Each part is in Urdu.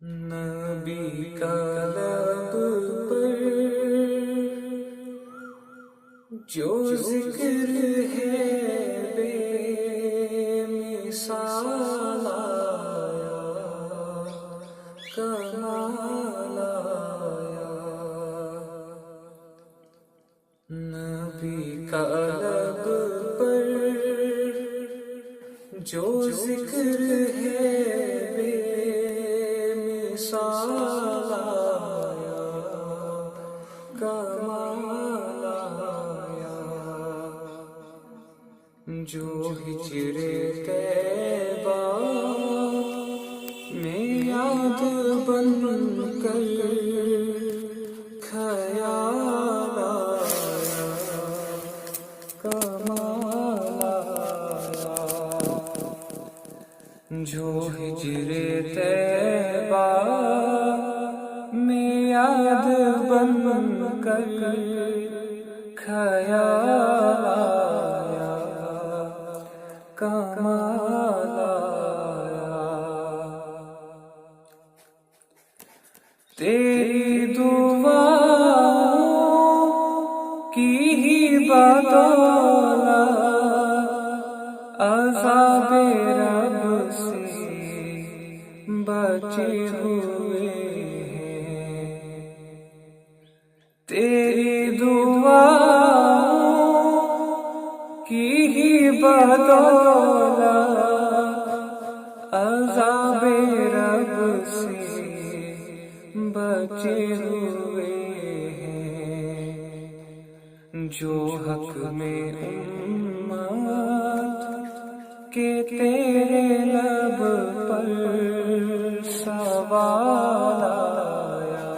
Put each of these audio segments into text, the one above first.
نبی کا لب پر جو ذکر ہے بے مثال آیا، کمال آیا۔ نبی کا لب پر جو ذکر ہے بے مثال آیا، کمال آیا۔ جو ہجر طیبہ میں یاد بن کر خیال آیا، کمال آیا۔ جو ہجر طیبہ میں یاد بن کر خیال آیا، کمال آیا۔ تیری دعاؤں کی ہی بدولت عذاب رب سے بچے ہوئے ہیں۔ تیری دعاؤں کی ہی بدولت عذاب رب سے بچے ہوئے ہیں۔ جو حق میں امت کہ تیرے لب پر سوال آیا،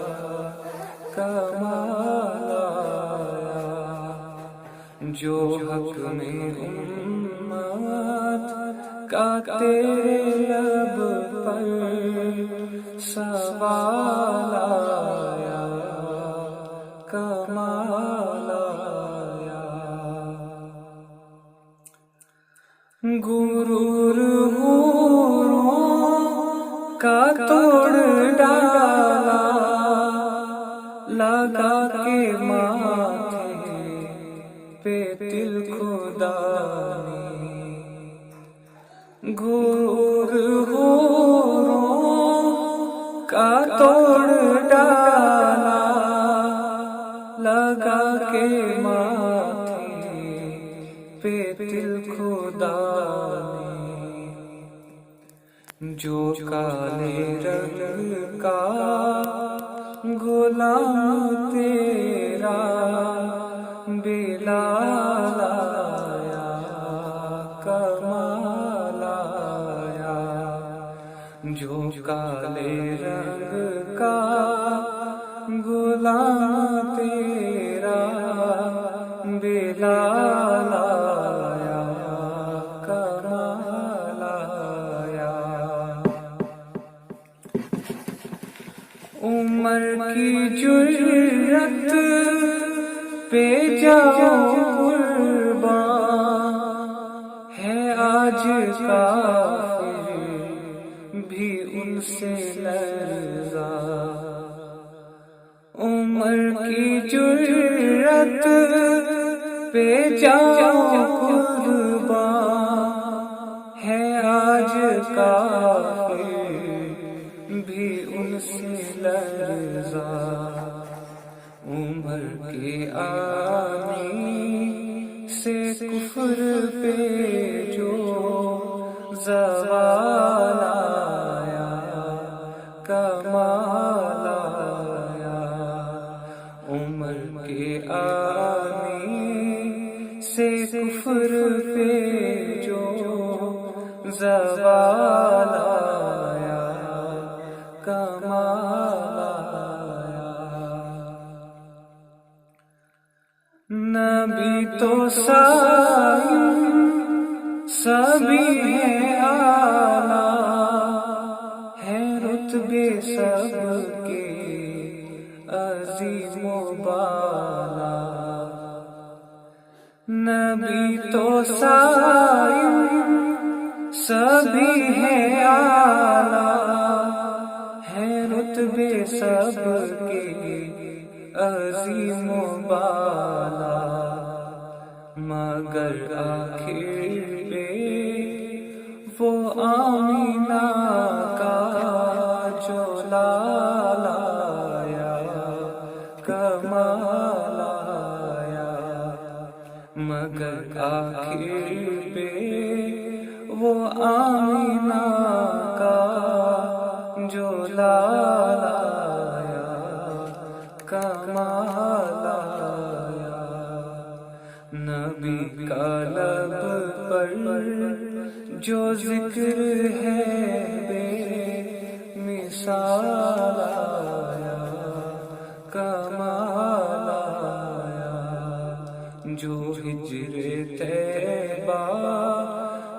کمال آیا۔ جو حق میں امت کا تیرے لب پر سوال آیا، کمال آیا۔ غرور حوروں کا توڑ ڈالا، لگا کے ماتھے پہ تل خدا نے۔ غرور حوروں کا توڑ ڈالا، لگا کے ماتھے پہ تل خدا نے۔ جو کالے رنگ کا غلام تیرا بلال آیا، کمال آیا۔ جو کالے رنگ کا غلام تیرا بلال آیا، کمال آیا۔ عمر کی جرت پہ جاؤ قربان ہے آج کافر بھی ان سے لرزا۔ عمر کی جرت پہ جاؤ قربان ہے آج کافر بھی ان سے لرزا۔ عمر کے آنے سے کفر پہ جو زوال آیا، کمال آیا۔ عمر کے آنے سے کفر پہ جو زوال آیا، کمال آیا۔ نبی تو سائن سبھی ہے اعلیٰ، ہے رتبے سب کے عظیم و بالا۔ نبی تو سائن سبھی ہے اعلیٰ، ہے رتبے سب کے عظیم و بالا، مگر آخر پہ وہ آمینہ کا جو لایا کمال آیا، مگر آخر پہ وہ آمینہ کا جو لایا کمال آیا۔ نبی کا لب پر جو ذکر ہے بے مثال آیا کمال آیا، جو ہجر طیبہ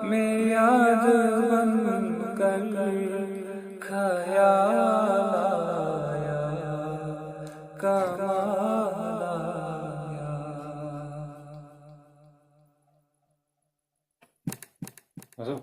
میں یاد بن کر خیال آیا کمال آیا۔ مزو